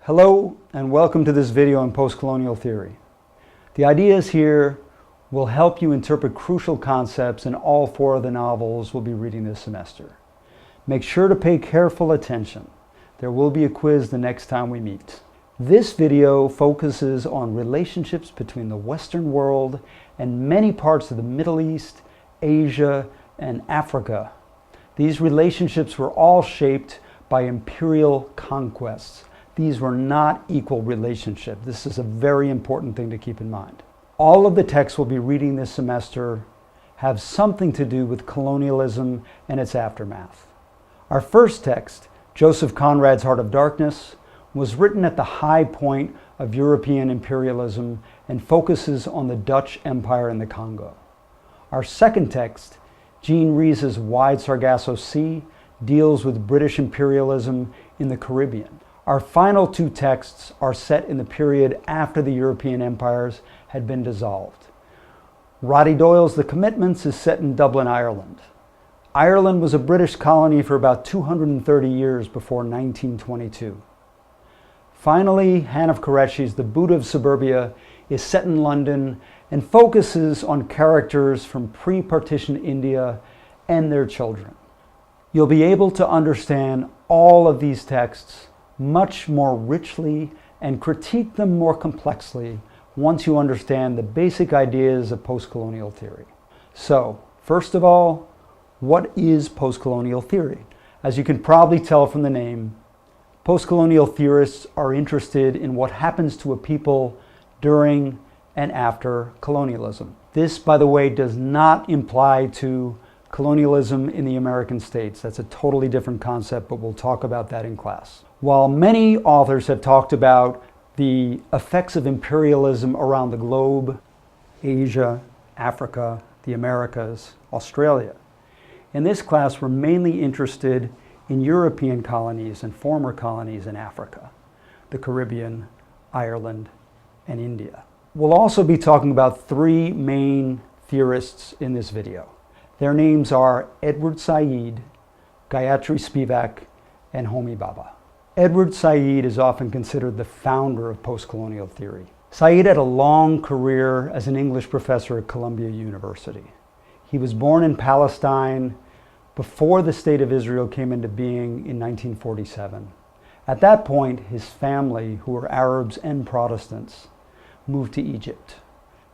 Hello and welcome to this video on postcolonial theory. The ideas here will help you interpret crucial concepts in all four of the novels we'll be reading this semester. Make sure to pay careful attention. There will be a quiz the next time we meet. This video focuses on relationships between the Western world and many parts of the Middle East, Asia, and Africa. These relationships were all shaped by imperial conquests. These were not equal relationships. This is a very important thing to keep in mind. All of the texts we'll be reading this semester have something to do with colonialism and its aftermath. Our first text, Joseph Conrad's Heart of Darkness, was written at the high point of European imperialism and focuses on the Dutch Empire in the Congo. Our second text, Jean Rhys's Wide Sargasso Sea, deals with British imperialism in the Caribbean. Our final two texts are set in the period after the European empires had been dissolved. Roddy Doyle's The Commitments is set in Dublin, Ireland. Ireland was a British colony for about 230 years before 1922. Finally, Hanif Kureishi's The Buddha of Suburbia is set in London and focuses on characters from pre-partition India and their children. You'll be able to understand all of these texts much more richly and critique them more complexly once you understand the basic ideas of postcolonial theory. So, first of all, what is postcolonial theory? As you can probably tell from the name, postcolonial theorists are interested in what happens to a people during and after colonialism. This, by the way, does not imply to colonialism in the American states. That's a totally different concept, but we'll talk about that in class. While many authors have talked about the effects of imperialism around the globe, Asia, Africa, the Americas, Australia, in this class we're mainly interested in European colonies and former colonies in Africa, the Caribbean, Ireland, and India. We'll also be talking about three main theorists in this video. Their names are Edward Said, Gayatri Spivak, and Homi Bhabha. Edward Said is often considered the founder of postcolonial theory. Said had a long career as an English professor at Columbia University. He was born in Palestine before the State of Israel came into being in 1947. At that point, his family, who were Arabs and Protestants, moved to Egypt.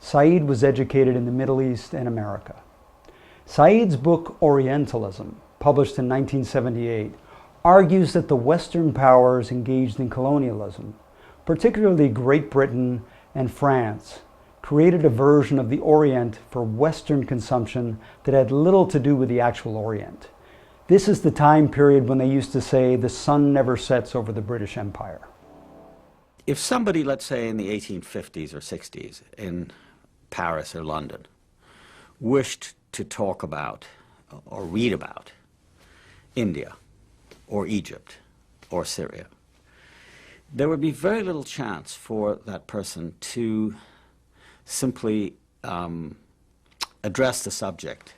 Said was educated in the Middle East and America. Said's book Orientalism, published in 1978, argues that the Western powers engaged in colonialism, particularly Great Britain and France, created a version of the Orient for Western consumption that had little to do with the actual Orient. This is the time period when they used to say the sun never sets over the British Empire. If somebody, let's say in the 1850s or 60s in Paris or London, wished to talk about or read about India or Egypt or Syria, there would be very little chance for that person to simply address the subject,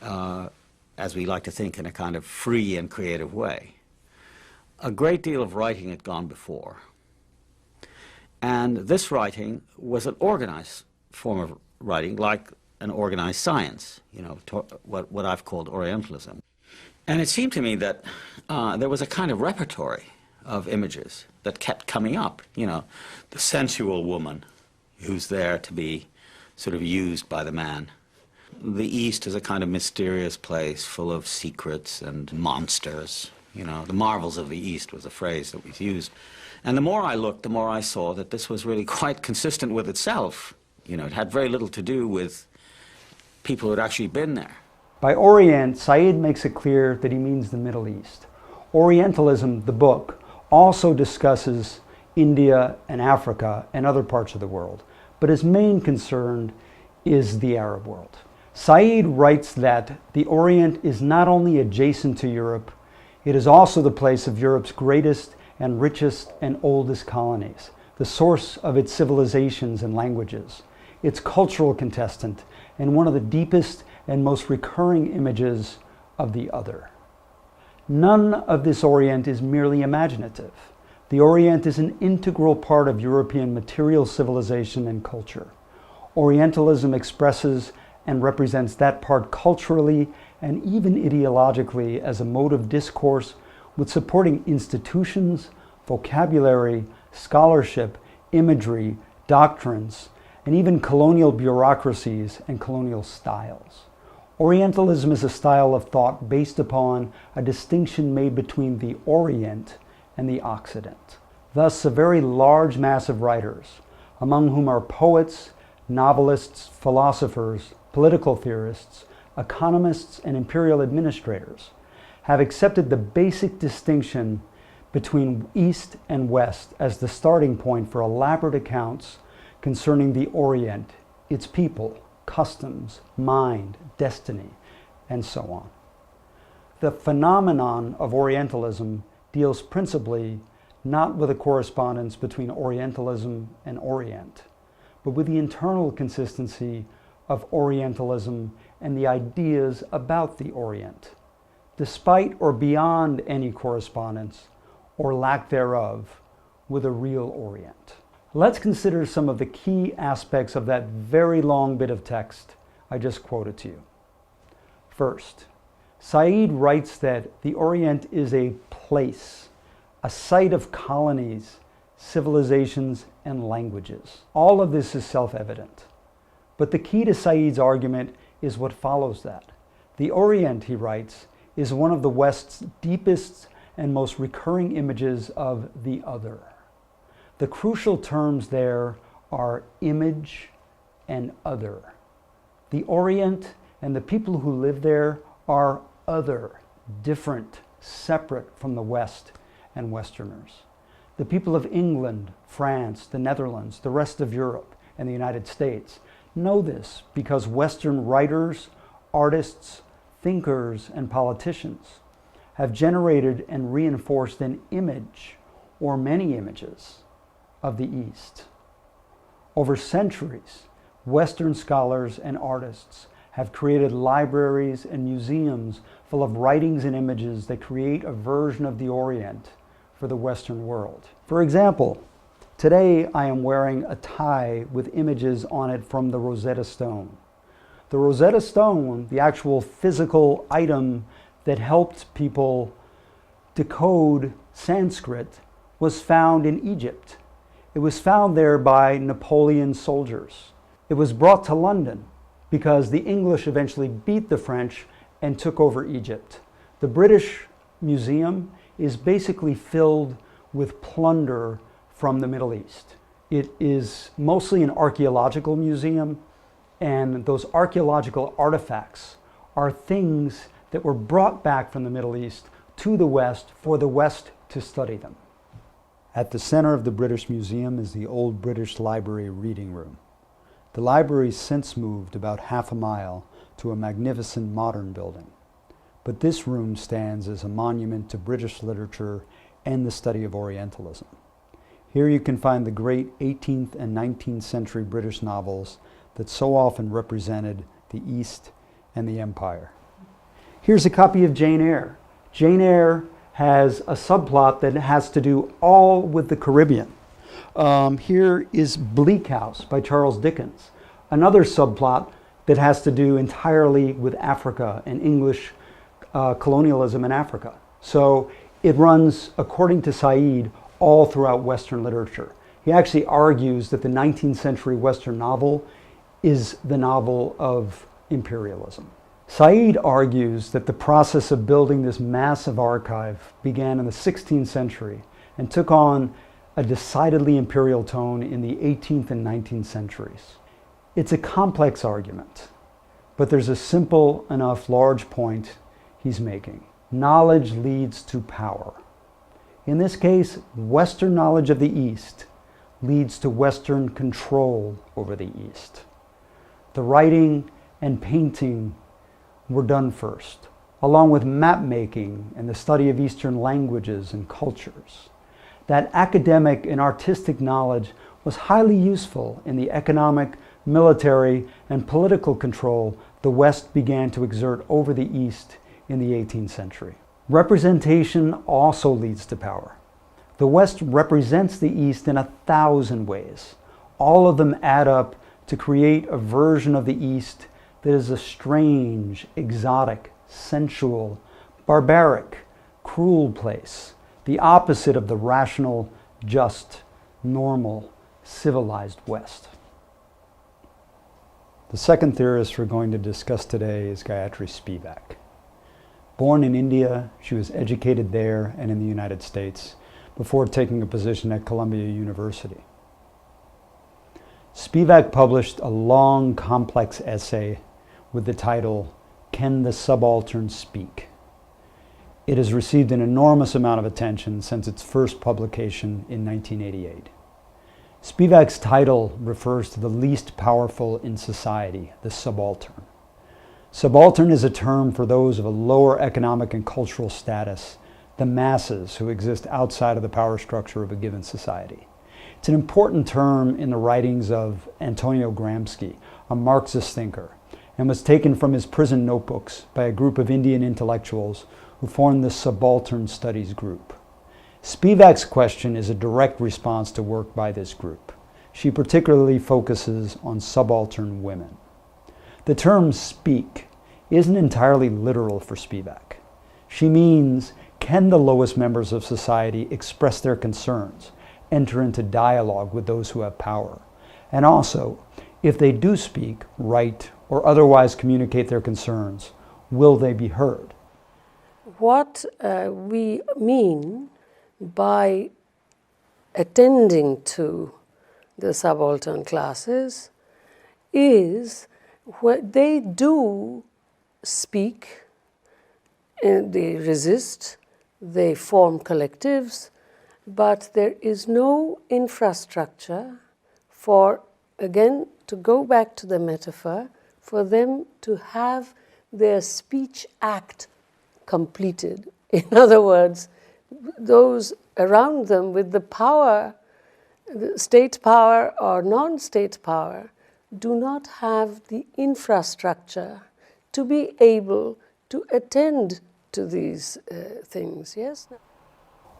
as we like to think, in a kind of free and creative way. A great deal of writing had gone before, and this writing was an organized form of writing, like an organized science, what I've called Orientalism. And it seemed to me that there was a kind of repertory of images that kept coming up, the sensual woman who's there to be sort of used by the man. The East is a kind of mysterious place full of secrets and monsters. The marvels of the East was a phrase that was used. And the more I looked, the more I saw that this was really quite consistent with itself. It had very little to do with people who had actually been there. By Orient, Said makes it clear that he means the Middle East. Orientalism, the book, also discusses India and Africa and other parts of the world, but his main concern is the Arab world. Said writes that the Orient is not only adjacent to Europe, it is also the place of Europe's greatest and richest and oldest colonies, the source of its civilizations and languages, its cultural contestant, and one of the deepest and most recurring images of the other. None of this Orient is merely imaginative. The Orient is an integral part of European material civilization and culture. Orientalism expresses and represents that part culturally and even ideologically as a mode of discourse with supporting institutions, vocabulary, scholarship, imagery, doctrines, and even colonial bureaucracies and colonial styles. Orientalism is a style of thought based upon a distinction made between the Orient and the Occident. Thus, a very large mass of writers, among whom are poets, novelists, philosophers, political theorists, economists, and imperial administrators, have accepted the basic distinction between East and West as the starting point for elaborate accounts concerning the Orient, its people, customs, mind, destiny, and so on. The phenomenon of Orientalism deals principally not with a correspondence between Orientalism and Orient, but with the internal consistency of Orientalism and the ideas about the Orient, despite or beyond any correspondence or lack thereof with a real Orient. Let's consider some of the key aspects of that very long bit of text I just quoted to you. First, Said writes that the Orient is a place, a site of colonies, civilizations, and languages. All of this is self-evident. But the key to Said's argument is what follows that. The Orient, he writes, is one of the West's deepest and most recurring images of the other. The crucial terms there are image and other. The Orient and the people who live there are other, different, separate from the West and Westerners. The people of England, France, the Netherlands, the rest of Europe, and the United States know this because Western writers, artists, thinkers, and politicians have generated and reinforced an image or many images of the East. Over centuries, Western scholars and artists have created libraries and museums full of writings and images that create a version of the Orient for the Western world. For example, today I am wearing a tie with images on it from the Rosetta Stone. The Rosetta Stone, the actual physical item that helped people decode Sanskrit, was found in Egypt. It was found there by Napoleon's soldiers. It was brought to London because the English eventually beat the French and took over Egypt. The British Museum is basically filled with plunder from the Middle East. It is mostly an archaeological museum, and those archaeological artifacts are things that were brought back from the Middle East to the West for the West to study them. At the center of the British Museum is the Old British Library reading room. The library's since moved about half a mile to a magnificent modern building. But this room stands as a monument to British literature and the study of Orientalism. Here you can find the great 18th and 19th century British novels that so often represented the East and the Empire. Here's a copy of Jane Eyre. Jane Eyre has a subplot that has to do all with the Caribbean. Here is Bleak House by Charles Dickens, another subplot that has to do entirely with Africa and English colonialism in Africa. So it runs, according to Said, all throughout Western literature. He actually argues that the 19th century Western novel is the novel of imperialism. Said argues that the process of building this massive archive began in the 16th century and took on a decidedly imperial tone in the 18th and 19th centuries. It's a complex argument, but there's a simple enough large point he's making. Knowledge leads to power. In this case, Western knowledge of the East leads to Western control over the East. The writing and painting were done first, along with map making and the study of Eastern languages and cultures. That academic and artistic knowledge was highly useful in the economic, military, and political control the West began to exert over the East in the 18th century. Representation also leads to power. The West represents the East in 1,000 ways. All of them add up to create a version of the East that is a strange, exotic, sensual, barbaric, cruel place, the opposite of the rational, just, normal, civilized West. The second theorist we're going to discuss today is Gayatri Spivak. Born in India, she was educated there and in the United States before taking a position at Columbia University. Spivak published a long, complex essay with the title, "Can the Subaltern Speak?" It has received an enormous amount of attention since its first publication in 1988. Spivak's title refers to the least powerful in society, the subaltern. Subaltern is a term for those of a lower economic and cultural status, the masses who exist outside of the power structure of a given society. It's an important term in the writings of Antonio Gramsci, a Marxist thinker, and was taken from his prison notebooks by a group of Indian intellectuals who formed the Subaltern Studies group. Spivak's question is a direct response to work by this group. She particularly focuses on subaltern women. The term speak isn't entirely literal for Spivak. She means, can the lowest members of society express their concerns, enter into dialogue with those who have power? And also, if they do speak, write, or otherwise communicate their concerns, will they be heard? What we mean by attending to the subaltern classes is what they do speak, they resist, they form collectives, but there is no infrastructure for, again, to go back to the metaphor, for them to have their speech act completed. In other words, those around them with the power, the state power or non-state power, do not have the infrastructure to be able to attend to these things, yes?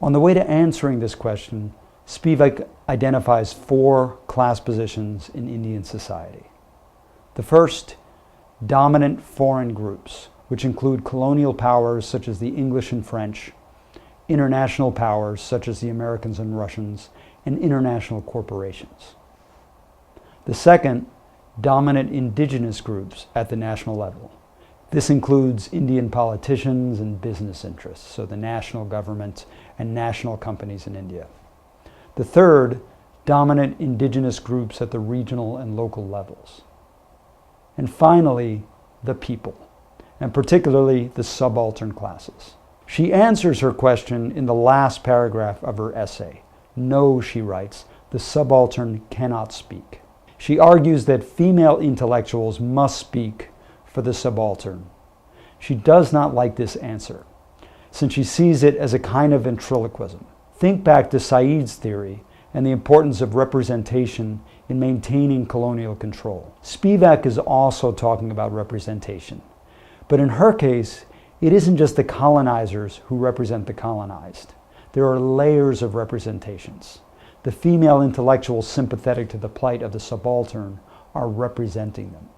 On the way to answering this question, Spivak identifies 4 class positions in Indian society. The first, dominant foreign groups, which include colonial powers such as the English and French, international powers such as the Americans and Russians, and international corporations. The second, dominant indigenous groups at the national level. This includes Indian politicians and business interests, so the national government and national companies in India. The third, dominant indigenous groups at the regional and local levels. And finally, the people, and particularly the subaltern classes. She answers her question in the last paragraph of her essay. No, she writes, the subaltern cannot speak. She argues that female intellectuals must speak for the subaltern. She does not like this answer, since she sees it as a kind of ventriloquism. Think back to Said's theory and the importance of representation in maintaining colonial control. Spivak is also talking about representation, but in her case, it isn't just the colonizers who represent the colonized. There are layers of representations. The female intellectuals sympathetic to the plight of the subaltern are representing them.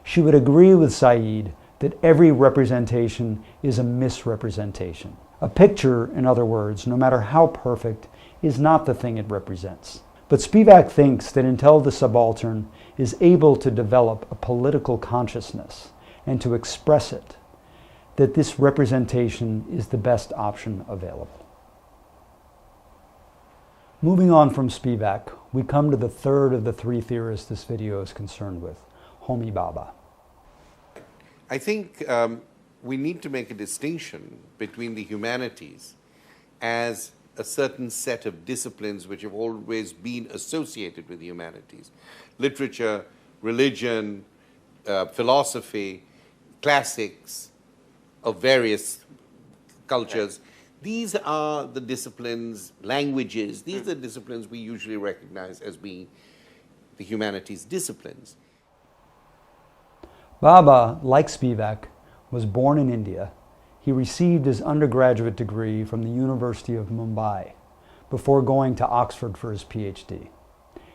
She would agree with Said that every representation is a misrepresentation. A picture, in other words, no matter how perfect, is not the thing it represents. But Spivak thinks that until the subaltern is able to develop a political consciousness and to express it, that this representation is the best option available. Moving on from Spivak, we come to the third of the 3 theorists this video is concerned with, Homi Bhabha. I think we need to make a distinction between the humanities as a certain set of disciplines which have always been associated with the humanities. Literature, religion, philosophy, classics of various cultures. These are the disciplines, languages, these are the disciplines we usually recognize as being the humanities disciplines. Bhabha, like Spivak, was born in India. He received his undergraduate degree from the University of Mumbai before going to Oxford for his PhD.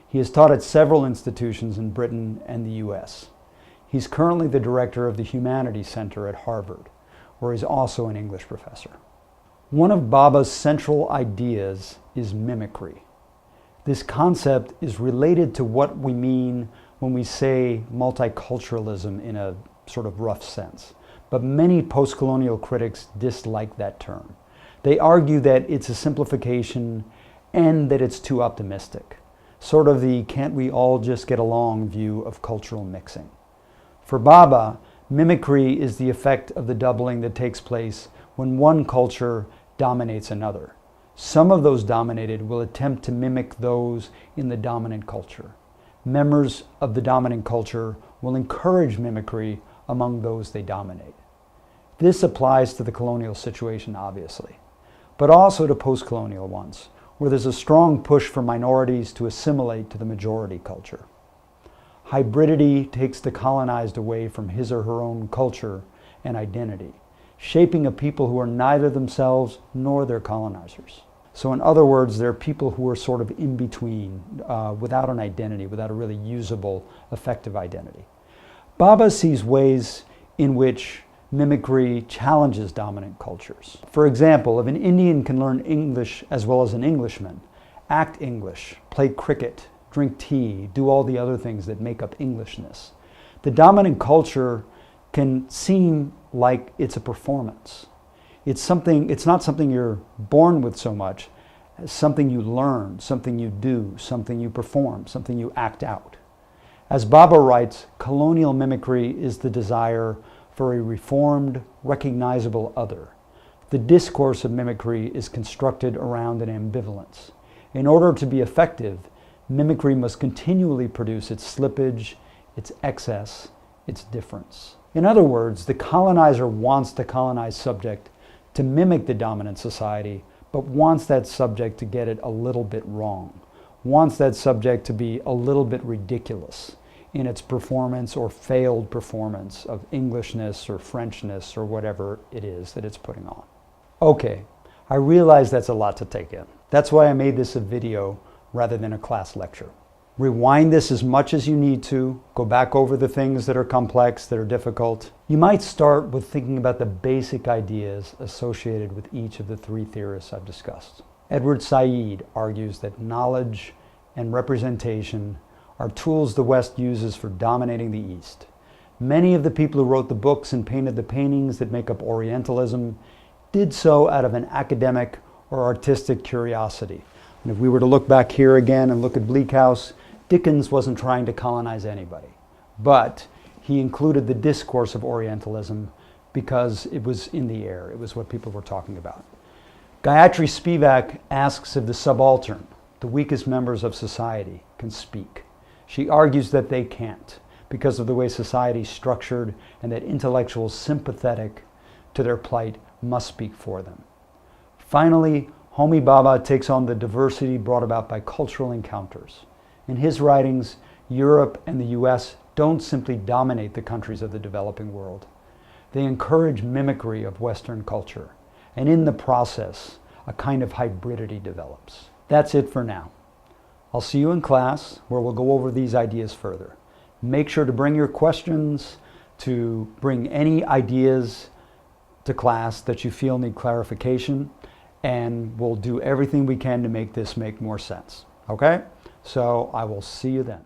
He has taught at several institutions in Britain and the US. He's currently the director of the Humanities Center at Harvard, where he's also an English professor. One of Bhabha's central ideas is mimicry. This concept is related to what we mean when we say multiculturalism in a sort of rough sense. But many post-colonial critics dislike that term. They argue that it's a simplification and that it's too optimistic. Sort of the can't we all just get along view of cultural mixing. For Bhabha, mimicry is the effect of the doubling that takes place when one culture dominates another. Some of those dominated will attempt to mimic those in the dominant culture. Members of the dominant culture will encourage mimicry among those they dominate. This applies to the colonial situation, obviously, but also to post-colonial ones, where there's a strong push for minorities to assimilate to the majority culture. Hybridity takes the colonized away from his or her own culture and identity, shaping a people who are neither themselves nor their colonizers. So in other words, there are people who are sort of in between, without an identity, without a really usable, effective identity. Bhabha sees ways in which mimicry challenges dominant cultures. For example, if an Indian can learn English as well as an Englishman, act English, play cricket, drink tea, do all the other things that make up Englishness, the dominant culture can seem like it's a performance. It's not something you're born with so much as something you learn, something you do, something you perform, something you act out. As Bhabha writes, colonial mimicry is the desire for a reformed, recognizable other. The discourse of mimicry is constructed around an ambivalence. In order to be effective, mimicry must continually produce its slippage, its excess, its difference. In other words, the colonizer wants the colonized subject to mimic the dominant society, but wants that subject to get it a little bit wrong, wants that subject to be a little bit ridiculous in its performance or failed performance of Englishness or Frenchness or whatever it is that it's putting on. Okay, I realize that's a lot to take in. That's why I made this a video rather than a class lecture. Rewind this as much as you need to. Go back over the things that are complex, that are difficult. You might start with thinking about the basic ideas associated with each of the three theorists I've discussed. Edward Said argues that knowledge and representation are tools the West uses for dominating the East. Many of the people who wrote the books and painted the paintings that make up Orientalism did so out of an academic or artistic curiosity. And if we were to look back here again and look at Bleak House, Dickens wasn't trying to colonize anybody, but he included the discourse of Orientalism because it was in the air. It was what people were talking about. Gayatri Spivak asks if the subaltern, the weakest members of society, can speak. She argues that they can't because of the way society is structured and that intellectuals sympathetic to their plight must speak for them. Finally, Homi Bhabha takes on the diversity brought about by cultural encounters. In his writings, Europe and the US don't simply dominate the countries of the developing world. They encourage mimicry of Western culture, and in the process, a kind of hybridity develops. That's it for now. I'll see you in class, where we'll go over these ideas further. Make sure to bring your questions, to bring any ideas to class that you feel need clarification, and we'll do everything we can to make this make more sense. Okay? So I will see you then.